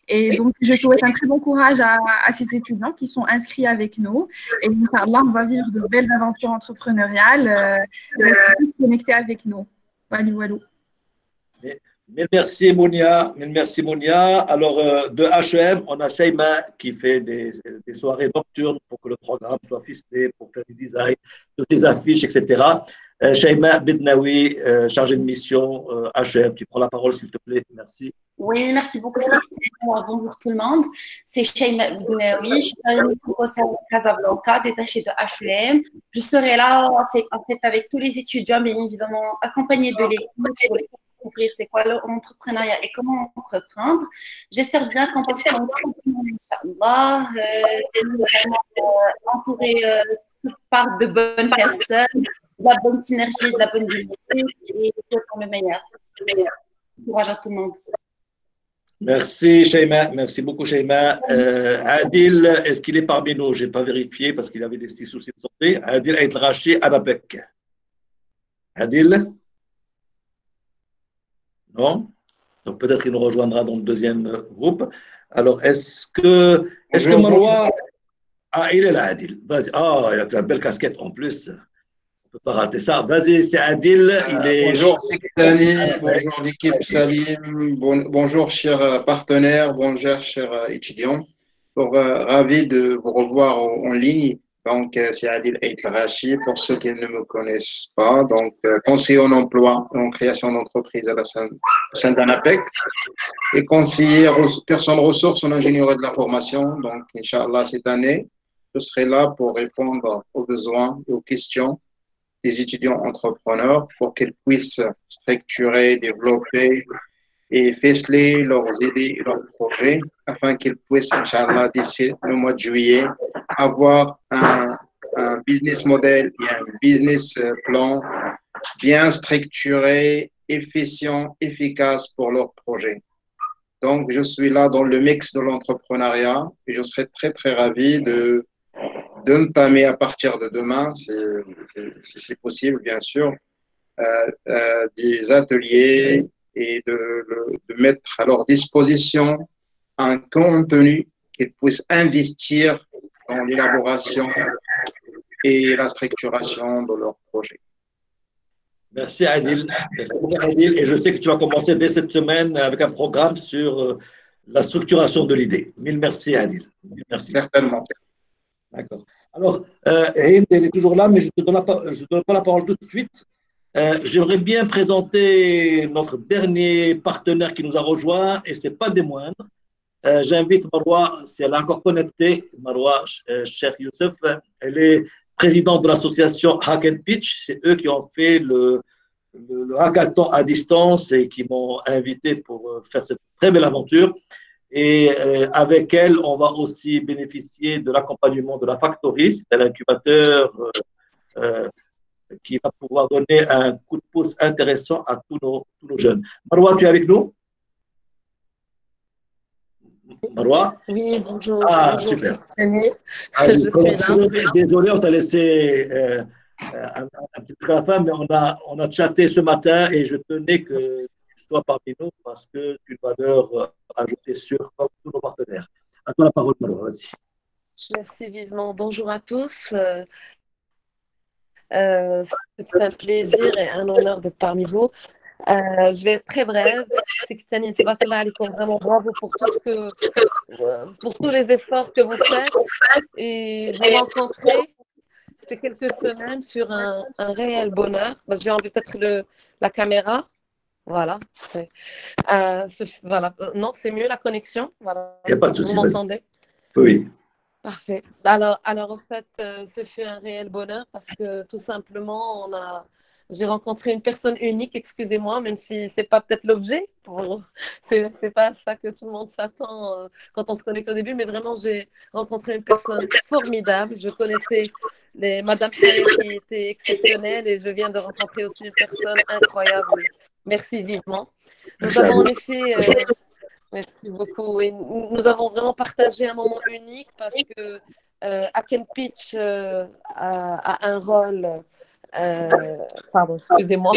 Et donc, je souhaite un très bon courage à ces étudiants qui sont inscrits avec nous. Et Inch'Allah, on va vivre de belles aventures entrepreneuriales. Restez connectés avec nous. Walou, walou.
Merci Mounia. Merci Mounia. Alors, de HEM, on a Sheima qui fait des soirées nocturnes pour que le programme soit ficelé, pour faire du design, toutes les affiches, etc. Sheima Bednaoui, chargée de mission HEM, tu prends la parole s'il te plaît. Merci.
Oui, merci beaucoup. Bonjour tout le monde. C'est Sheima Bednaoui, je suis chargée de mission au sein de Casablanca, détachée de HEM. Je serai là en fait avec tous les étudiants, bien évidemment, accompagnée de l'équipe pour découvrir c'est quoi l'entrepreneuriat et comment entreprendre. J'espère bien qu'on passera un très bon moment, Inch'Allah, entouré par de bonnes personnes, de la bonne synergie, de la bonne dynamique et pour le meilleur. Courage à tout le monde.
Merci Sheima, merci beaucoup Sheima. Adil, est-ce qu'il est parmi nous? Je n'ai pas vérifié parce qu'il avait des petits soucis de santé. Adil Aït-Rachi Anabek. Adil? Non? Donc peut-être qu'il nous rejoindra dans le deuxième groupe. Alors est-ce que Maroua… Ah, il est là Adil. Vas-y. Ah, il a une belle casquette en plus. On ne peut pas rater ça. Vas-y, c'est Adil.
Bonjour Siktani, bonjour l'équipe Salim, bonjour chers partenaires, bonjour chers étudiants. Ravi de vous revoir en ligne. Donc, c'est Adil Aït-Rachi, pour ceux qui ne me connaissent pas. Donc, conseiller en emploi et en création d'entreprise au sein d'ANAPEC et conseiller personnes ressources en ingénierie de la formation. Donc, Inch'Allah, cette année, je serai là pour répondre aux besoins et aux questions des étudiants entrepreneurs pour qu'ils puissent structurer, développer et ficeler leurs idées et leurs projets afin qu'ils puissent, Inch'Allah, d'ici le mois de juillet, avoir un business model et un business plan bien structuré, efficient, efficace pour leur projet. Donc, je suis là dans le mix de l'entrepreneuriat et je serai très, très ravi d'entamer à partir de demain, si c'est possible, bien sûr, des ateliers et de mettre à leur disposition un contenu qu'ils puissent investir dans l'élaboration et la structuration de leur projet.
Merci Adil. Merci Adil. Et je sais que tu vas commencer dès cette semaine avec un programme sur la structuration de l'idée. Mille merci Adil. Mille merci.
Certainement.
D'accord. Alors, Hind, elle est toujours là, mais je ne te donne pas la parole tout de suite. J'aimerais bien présenter notre dernier partenaire qui nous a rejoint, et ce n'est pas des moindres. J'invite Maroua, si elle est encore connectée, Maroua Cheikh Youssef, elle est présidente de l'association Hack and Pitch. C'est eux qui ont fait le hackathon à distance et qui m'ont invité pour faire cette très belle aventure. Et avec elle, on va aussi bénéficier de l'accompagnement de la Factory, c'est l'incubateur qui va pouvoir donner un coup de pouce intéressant à tous nos jeunes. Marwa, tu es avec nous? Marwa?
Oui, bonjour.
Ah,
Bonjour,
super.
je suis là.
Désolé, on t'a laissé un petit peu à la fin, mais on a chatté ce matin et je tenais que tu sois parmi nous parce que tu une valeur ajoutée sur tous nos partenaires. À toi la parole, Marwa, vas-y.
Merci vivement. Bonjour à tous. C'est un plaisir et un honneur d'être parmi vous. Je vais être très brève. Vraiment bravo pour pour tous les efforts que vous faites et vous rencontrer ces quelques semaines sur un réel bonheur. J'ai envie peut-être la caméra. Voilà. Voilà. Non, c'est mieux la connexion. Voilà.
Il n'y a pas de souci.
Vous m'entendez?
Oui.
Parfait. Alors en fait, ce fut un réel bonheur parce que tout simplement, j'ai rencontré une personne unique, excusez-moi, même si c'est pas peut-être l'objet. C'est pas ça que tout le monde s'attend quand on se connecte au début, mais vraiment, j'ai rencontré une personne formidable. Je connaissais Madame Khaled qui était exceptionnelle et je viens de rencontrer aussi une personne incroyable. Merci vivement. Nous avons en effet... Merci beaucoup. Et nous avons vraiment partagé un moment unique parce que Haken Pitch a un rôle. Pardon, excusez-moi.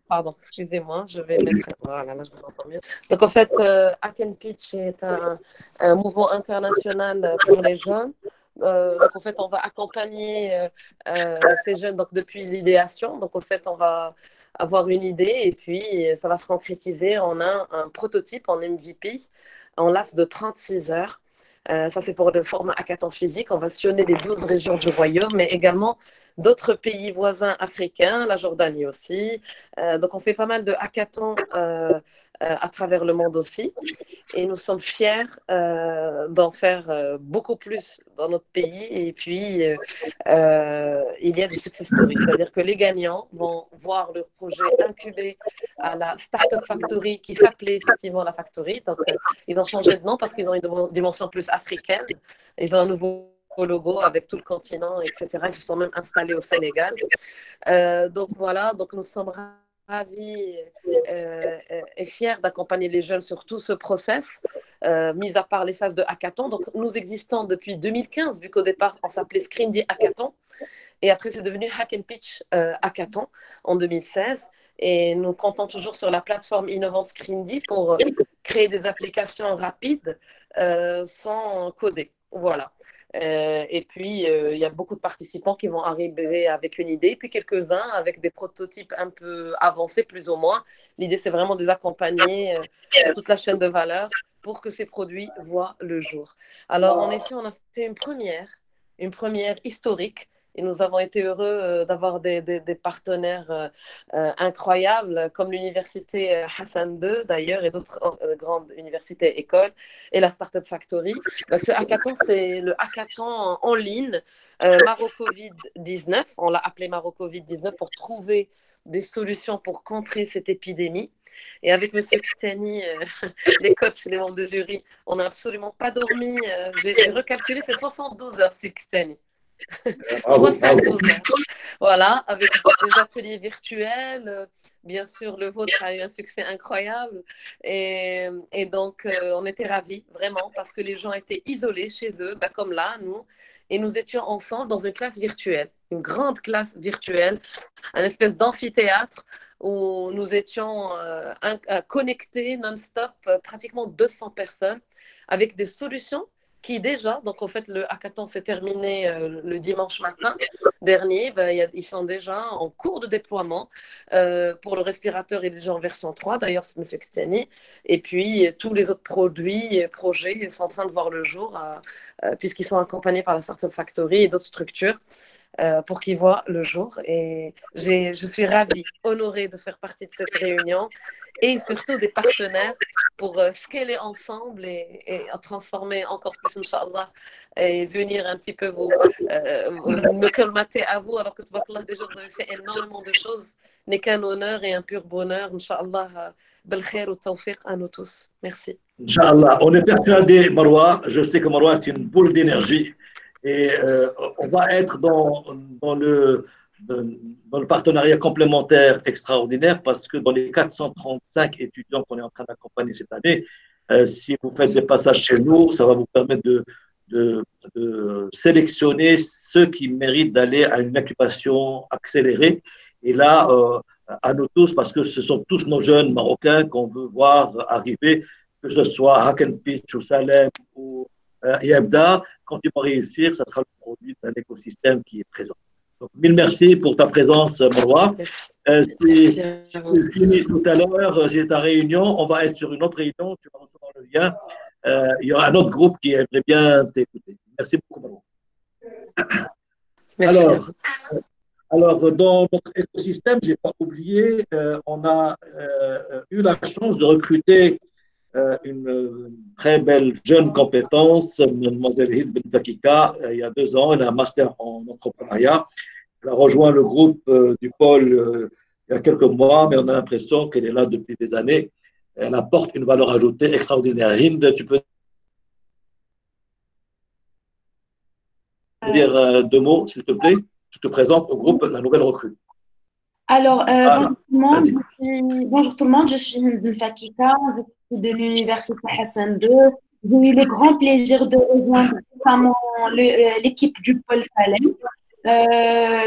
Pardon, excusez-moi, je vais mettre. Voilà, là je vous entends mieux. Donc en fait, Haken Pitch est un mouvement international pour les jeunes. Donc en fait, on va accompagner ces jeunes donc, depuis l'idéation. Donc en fait, on va avoir une idée et puis ça va se concrétiser en un prototype en MVP en laps de 36 heures. Ça, c'est pour le format hackathon physique. On va sillonner les 12 régions du royaume, mais également d'autres pays voisins africains, la Jordanie aussi. Donc, on fait pas mal de hackathons à travers le monde aussi. Et nous sommes fiers d'en faire beaucoup plus dans notre pays. Et puis, il y a des success stories. C'est-à-dire que les gagnants vont voir leur projet incubé à la Startup Factory qui s'appelait effectivement la Factory. Donc, ils ont changé de nom parce qu'ils ont une dimension plus africaine. Ils ont un nouveau logo avec tout le continent, etc. Ils se sont même installés au Sénégal. Donc, voilà. Donc, nous sommes ravis et fiers d'accompagner les jeunes sur tout ce process, mis à part les phases de hackathon. Donc, nous existons depuis 2015, vu qu'au départ, on s'appelait Scrindy Hackathon. Et après, c'est devenu Hack and Pitch Hackathon en 2016. Et nous comptons toujours sur la plateforme innovante Scrindy pour créer des applications rapides sans coder. Voilà. Et puis, il y a beaucoup de participants qui vont arriver avec une idée, puis quelques-uns avec des prototypes un peu avancés, plus ou moins. L'idée, c'est vraiment de les accompagner sur toute la chaîne de valeur pour que ces produits voient le jour. Alors, en effet, on a fait une première historique. Et nous avons été heureux d'avoir des partenaires incroyables comme l'université Hassan II d'ailleurs et d'autres grandes universités et écoles et la Startup Factory. Ce hackathon, c'est le hackathon en ligne Maro-Covid-19. On l'a appelé Maro-Covid-19 pour trouver des solutions pour contrer cette épidémie. Et avec M. Ktani, les coachs, les membres de jury, on n'a absolument pas dormi. J'ai recalculé, c'est 72 heures, c'est Ktani. Voilà, avec des ateliers virtuels. Bien sûr, le vôtre a eu un succès incroyable. Et donc, on était ravis, vraiment, parce que les gens étaient isolés chez eux, comme là, nous. Et nous étions ensemble dans une classe virtuelle, une grande classe virtuelle, un espèce d'amphithéâtre où nous étions connectés non-stop, pratiquement 200 personnes, avec des solutions qui déjà, donc en fait le hackathon s'est terminé le dimanche matin dernier, ils sont déjà en cours de déploiement pour le respirateur, il est déjà en version 3, d'ailleurs c'est M. Ktani, et puis tous les autres projets sont en train de voir le jour puisqu'ils sont accompagnés par la Startup Factory et d'autres structures. pour qu'il voit le jour. Et je suis ravie, honorée de faire partie de cette réunion et surtout des partenaires pour scaler ensemble et transformer encore plus, Inch'Allah, et venir un petit peu me colmater à vous, alors que déjà vous avez fait énormément de choses. N'est qu'un honneur et un pur bonheur, Inch'Allah, belkhair ou tawfiq à nous tous. Merci.
Inch'Allah, on est persuadé, Marwa, je sais que Marwa est une boule d'énergie et on va être dans le partenariat complémentaire extraordinaire parce que dans les 435 étudiants qu'on est en train d'accompagner cette année, si vous faites des passages chez nous, ça va vous permettre de sélectionner ceux qui méritent d'aller à une incubation accélérée. Et là, à nous tous, parce que ce sont tous nos jeunes Marocains qu'on veut voir arriver, que ce soit Haken Pitch ou Salem ou Yabda, quand ils vont réussir, ça sera le produit d'un écosystème qui est présent. Donc, mille merci pour ta présence, Marwa. C'est fini tout à l'heure, j'ai ta réunion, on va être sur une autre réunion, tu vas recevoir le lien. Il y aura un autre groupe qui aimerait bien t'écouter. Merci beaucoup, Marwa. Alors, dans notre écosystème, je n'ai pas oublié, on a eu la chance de recruter une très belle jeune compétence, Mademoiselle Hind Ben Fakika, il y a 2 ans. Elle a un master en entrepreneuriat. Elle a rejoint le groupe du pôle il y a quelques mois, mais on a l'impression qu'elle est là depuis des années. Elle apporte une valeur ajoutée extraordinaire. Hind, tu peux dire 2 mots, s'il te plaît? Tu te présentes au groupe La Nouvelle Recrue.
Alors, bonjour tout le monde, je suis Hind Ben Fakika, je suis de l'Université Hassan II. J'ai eu le grand plaisir de rejoindre récemment l'équipe du pôle Salem.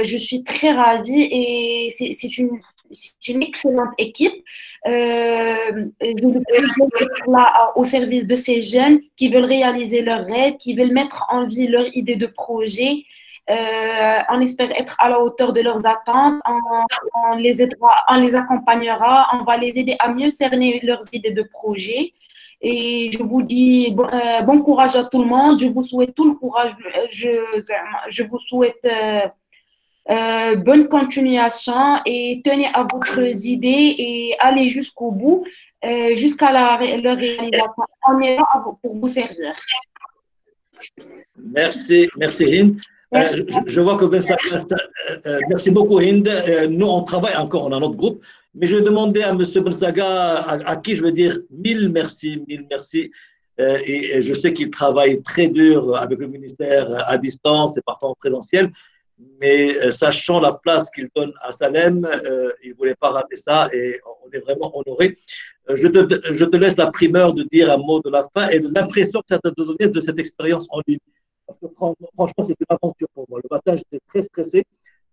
Je suis très ravie et c'est une excellente équipe. Je suis là au service de ces jeunes qui veulent réaliser leurs rêves, qui veulent mettre en vie leur idée de projet. On espère être à la hauteur de leurs attentes, on les aidera, on les accompagnera, on va les aider à mieux cerner leurs idées de projet. Et je vous dis bon courage à tout le monde, je vous souhaite tout le courage, je vous souhaite bonne continuation et tenez à votre idée et allez jusqu'au bout, jusqu'à leur réalisation. On est là pour vous servir.
Merci Hind. Je vois que merci beaucoup Hind. Nous, on travaille encore, on a notre groupe, mais je vais demander à M. Bensaga, à qui je veux dire mille merci. Et je sais qu'il travaille très dur avec le ministère à distance et parfois en présentiel, mais sachant la place qu'il donne à Salem, il ne voulait pas rater ça et on est vraiment honorés. Je te laisse la primeur de dire un mot de la fin et de l'impression que ça t'a donné de cette expérience en ligne. Parce que franchement, c'était une aventure pour moi. Le matin, j'étais très stressé,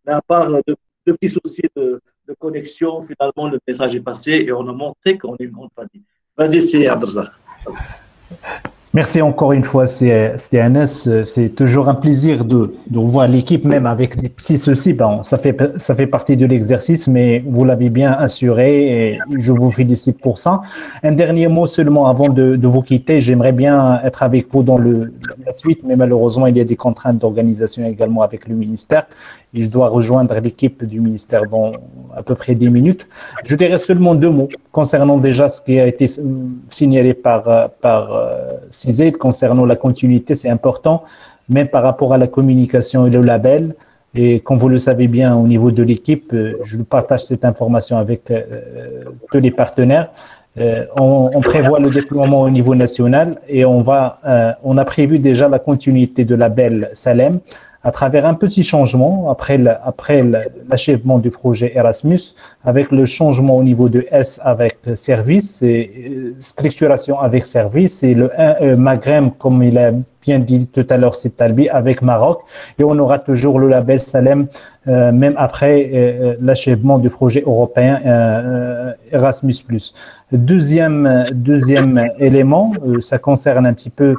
mais à part de petits soucis de connexion, finalement, le message est passé et on a montré qu'on est une grande famille. Vas-y, c'est Abdelzak.
Merci encore une fois, c'est Anas. C'est toujours un plaisir de voir l'équipe, même avec des petits soucis. Bon, ça fait partie de l'exercice, mais vous l'avez bien assuré et je vous félicite pour ça. Un dernier mot seulement avant de vous quitter. J'aimerais bien être avec vous dans la suite, mais malheureusement, il y a des contraintes d'organisation également avec le ministère. Et je dois rejoindre l'équipe du ministère dans à peu près 10 minutes. Je dirais seulement 2 mots concernant déjà ce qui a été signalé par CISED concernant la continuité, c'est important, même par rapport à la communication et le label. Et comme vous le savez bien, au niveau de l'équipe, je partage cette information avec tous les partenaires. On prévoit le déploiement au niveau national et on a prévu déjà la continuité de label Salem à travers un petit changement après l'achèvement du projet Erasmus, avec le changement au niveau de S avec service et structuration avec service et le Maghreb, comme il a bien dit tout à l'heure, c'est Talbi avec Maroc, et on aura toujours le label Salem même après l'achèvement du projet européen Erasmus+. Deuxième élément, ça concerne un petit peu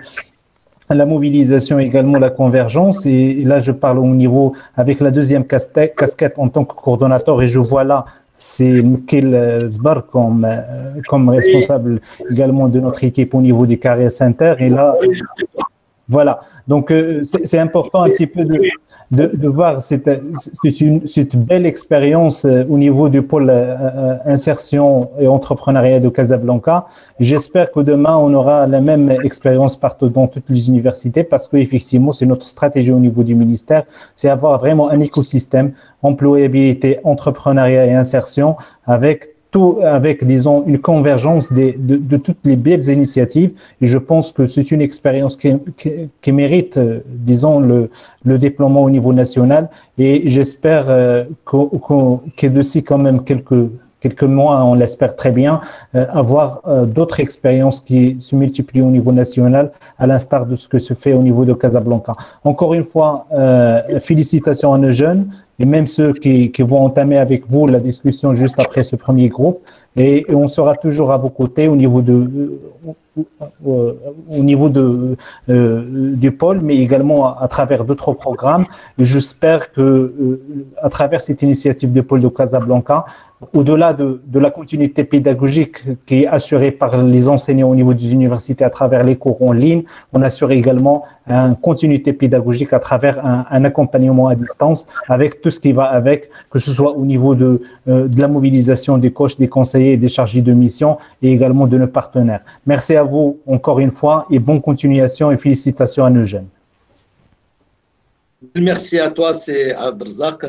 la mobilisation également, la convergence, et là je parle au niveau avec la deuxième casquette en tant que coordonnateur, et je vois là c'est Mikel Zbar comme responsable également de notre équipe au niveau du Carrière Center, et là Voilà, donc c'est important un petit peu de voir cette belle expérience au niveau du pôle insertion et entrepreneuriat de Casablanca. J'espère que demain, on aura la même expérience partout dans toutes les universités parce qu'effectivement, c'est notre stratégie au niveau du ministère, c'est avoir vraiment un écosystème, employabilité, entrepreneuriat et insertion avec, disons, une convergence de toutes les belles initiatives. Et je pense que c'est une expérience qui mérite, disons, le déploiement au niveau national. Et j'espère que d'ici quand même quelques mois, on l'espère très bien, avoir d'autres expériences qui se multiplient au niveau national, à l'instar de ce que se fait au niveau de Casablanca. Encore une fois, félicitations à nos jeunes et même ceux qui vont entamer avec vous la discussion juste après ce premier groupe. Et on sera toujours à vos côtés au niveau du pôle, mais également à travers d'autres programmes. Et j'espère que à travers cette initiative du pôle de Casablanca, au-delà de la continuité pédagogique qui est assurée par les enseignants au niveau des universités à travers les cours en ligne, on assure également une continuité pédagogique à travers un accompagnement à distance avec tout ce qui va avec, que ce soit au niveau de la mobilisation des coachs, des conseillers et des chargés de mission et également de nos partenaires. Merci à vous encore une fois et bonne continuation et félicitations à nos jeunes.
Merci à toi, c'est Abdelrazak,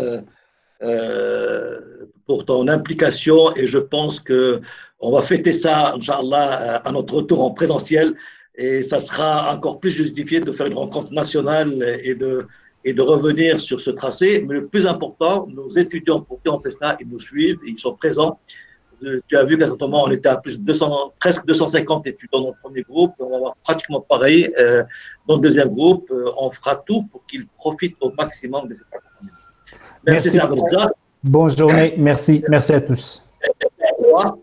pour ton implication et je pense qu'on va fêter ça, Inch'Allah, à notre retour en présentiel et ça sera encore plus justifié de faire une rencontre nationale et de revenir sur ce tracé. Mais le plus important, nos étudiants pour qui on fait ça, ils nous suivent, ils sont présents. Tu as vu qu'à ce moment, on était à presque 250 étudiants dans le premier groupe. On va avoir pratiquement pareil dans le deuxième groupe. On fera tout pour qu'ils profitent au maximum de cette accompagnement. Merci.
Bonne journée. Merci. Merci à tous.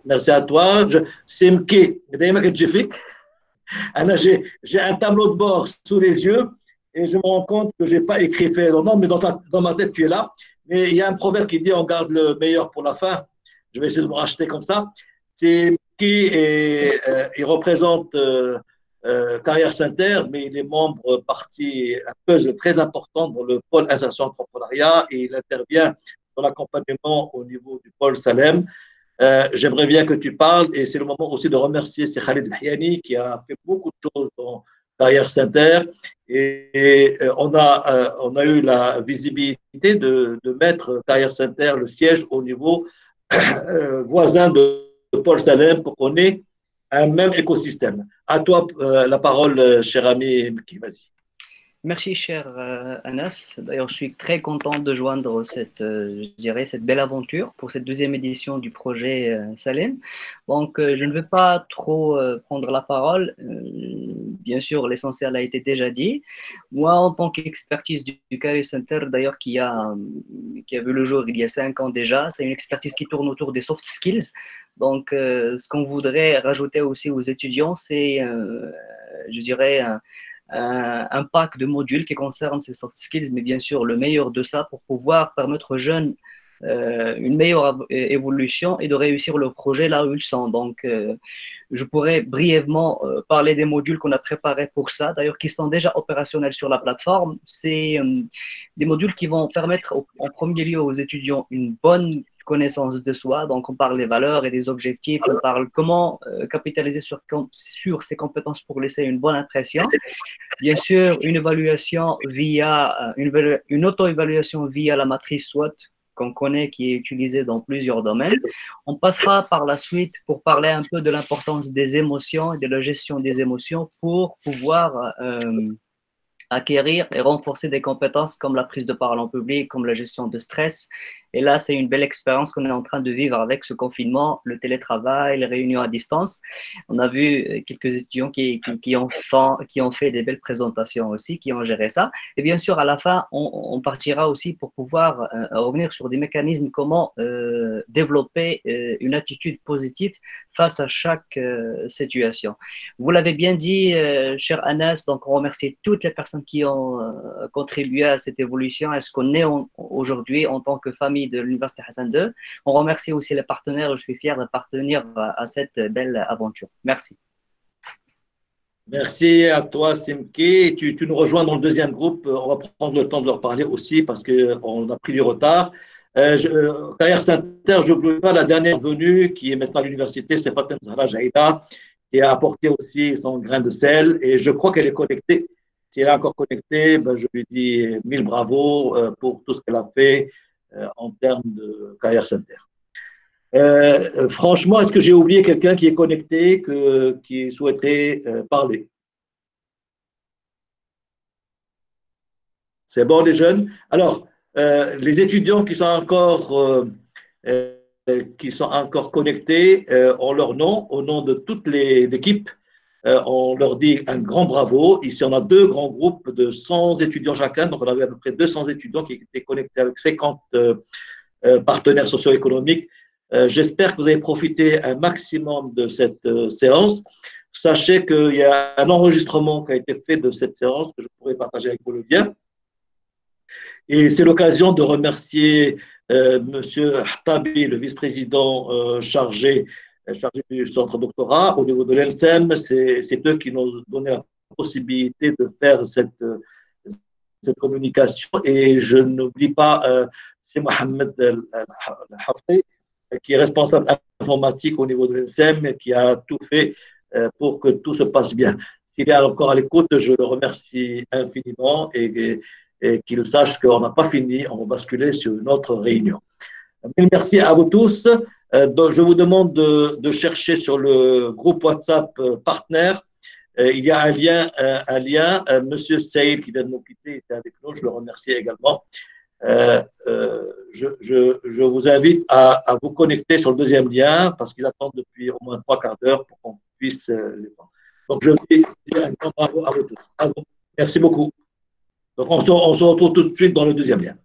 Merci à toi. C'est Mké. J'ai un tableau de bord sous les yeux et je me rends compte que je n'ai pas écrit fait non, mais dans ma tête, tu es là. Mais il y a un proverbe qui dit on garde le meilleur pour la fin. Je vais essayer de me racheter comme ça. C'est qui il représente Carrière Center, mais il est membre partie, un puzzle très important dans le pôle insertion entrepreneuriat et il intervient dans l'accompagnement au niveau du pôle Salem. J'aimerais bien que tu parles et c'est le moment aussi de remercier Khalid Lahiani qui a fait beaucoup de choses dans Carrière Center et on a eu la visibilité de mettre Carrière Center, le siège au niveau voisin de Paul Salem pour qu'on ait un même écosystème. À toi la parole, cher ami Mki, vas-y.
Merci, cher Anas. D'ailleurs, je suis très content de joindre cette belle aventure pour cette deuxième édition du projet Salem. Donc, je ne vais pas trop prendre la parole. Bien sûr, l'essentiel a été déjà dit. Moi, en tant qu'expertise du Career Center, d'ailleurs, qui a vu le jour il y a 5 ans déjà, c'est une expertise qui tourne autour des soft skills. Donc, ce qu'on voudrait rajouter aussi aux étudiants, c'est, un pack de modules qui concerne ces soft skills, mais bien sûr le meilleur de ça pour pouvoir permettre aux jeunes une meilleure évolution et de réussir leur projet là où ils sont. Donc, je pourrais brièvement parler des modules qu'on a préparés pour ça, d'ailleurs qui sont déjà opérationnels sur la plateforme. C'est des modules qui vont permettre en premier lieu aux étudiants une bonne connaissance de soi, donc on parle des valeurs et des objectifs, on parle comment capitaliser sur ses compétences pour laisser une bonne impression. Bien sûr, une évaluation via une auto-évaluation via la matrice SWOT qu'on connaît, qui est utilisée dans plusieurs domaines. On passera par la suite pour parler un peu de l'importance des émotions et de la gestion des émotions pour pouvoir acquérir et renforcer des compétences comme la prise de parole en public, comme la gestion de stress. Et là, c'est une belle expérience qu'on est en train de vivre avec ce confinement, le télétravail, les réunions à distance. On a vu quelques étudiants qui ont fait des belles présentations aussi, qui ont géré ça. Et bien sûr, à la fin, on partira aussi pour pouvoir revenir sur des mécanismes, comment développer une attitude positive face à chaque situation. Vous l'avez bien dit, cher Anas, donc on remercie toutes les personnes qui ont contribué à cette évolution, à ce qu'on est aujourd'hui en tant que famille de l'Université Hassan II. On remercie aussi les partenaires. Je suis fier d'appartenir à cette belle aventure. Merci.
Merci à toi, Simki. Tu nous rejoins dans le deuxième groupe. On va prendre le temps de leur parler aussi parce qu'on a pris du retard. Carrière Center, je n'oublie pas la dernière venue qui est maintenant à l'université, c'est Fatem Zahra Jaïda, qui a apporté aussi son grain de sel et je crois qu'elle est connectée. Si elle est encore connectée, ben, je lui dis mille bravos pour tout ce qu'elle a fait en termes de Carrière Center. Franchement, est-ce que j'ai oublié quelqu'un qui est connecté, qui souhaiterait parler? C'est bon, les jeunes? Alors, les étudiants qui sont encore connectés ont leur nom, au nom de toute l'équipe. On leur dit un grand bravo. Ici, on a deux grands groupes de 100 étudiants chacun. Donc, on avait à peu près 200 étudiants qui étaient connectés avec 50 partenaires socio-économiques. J'espère que vous avez profité un maximum de cette séance. Sachez qu'il y a un enregistrement qui a été fait de cette séance que je pourrais partager avec vous le lien. Et c'est l'occasion de remercier M. Htabi, le vice-président chargé du centre doctorat au niveau de l'ENSEM. C'est eux qui nous ont donné la possibilité de faire cette communication. Et je n'oublie pas, c'est Mohamed Hafti, qui est responsable informatique au niveau de l'ENSEM, qui a tout fait pour que tout se passe bien. S'il est encore à l'écoute, je le remercie infiniment et qu'il sache qu'on n'a pas fini, on va basculer sur une autre réunion. Merci à vous tous. Je vous demande de chercher sur le groupe WhatsApp partenaire. Il y a un lien. Monsieur Saïd qui vient de nous quitter était avec nous, je le remercie également. Je vous invite à vous connecter sur le deuxième lien parce qu'ils attendent depuis au moins 3 quarts d'heure pour qu'on puisse les prendre. Donc, je vous dis un grand bravo à vous tous. Bravo. Merci beaucoup. Donc, on se retrouve tout de suite dans le deuxième lien.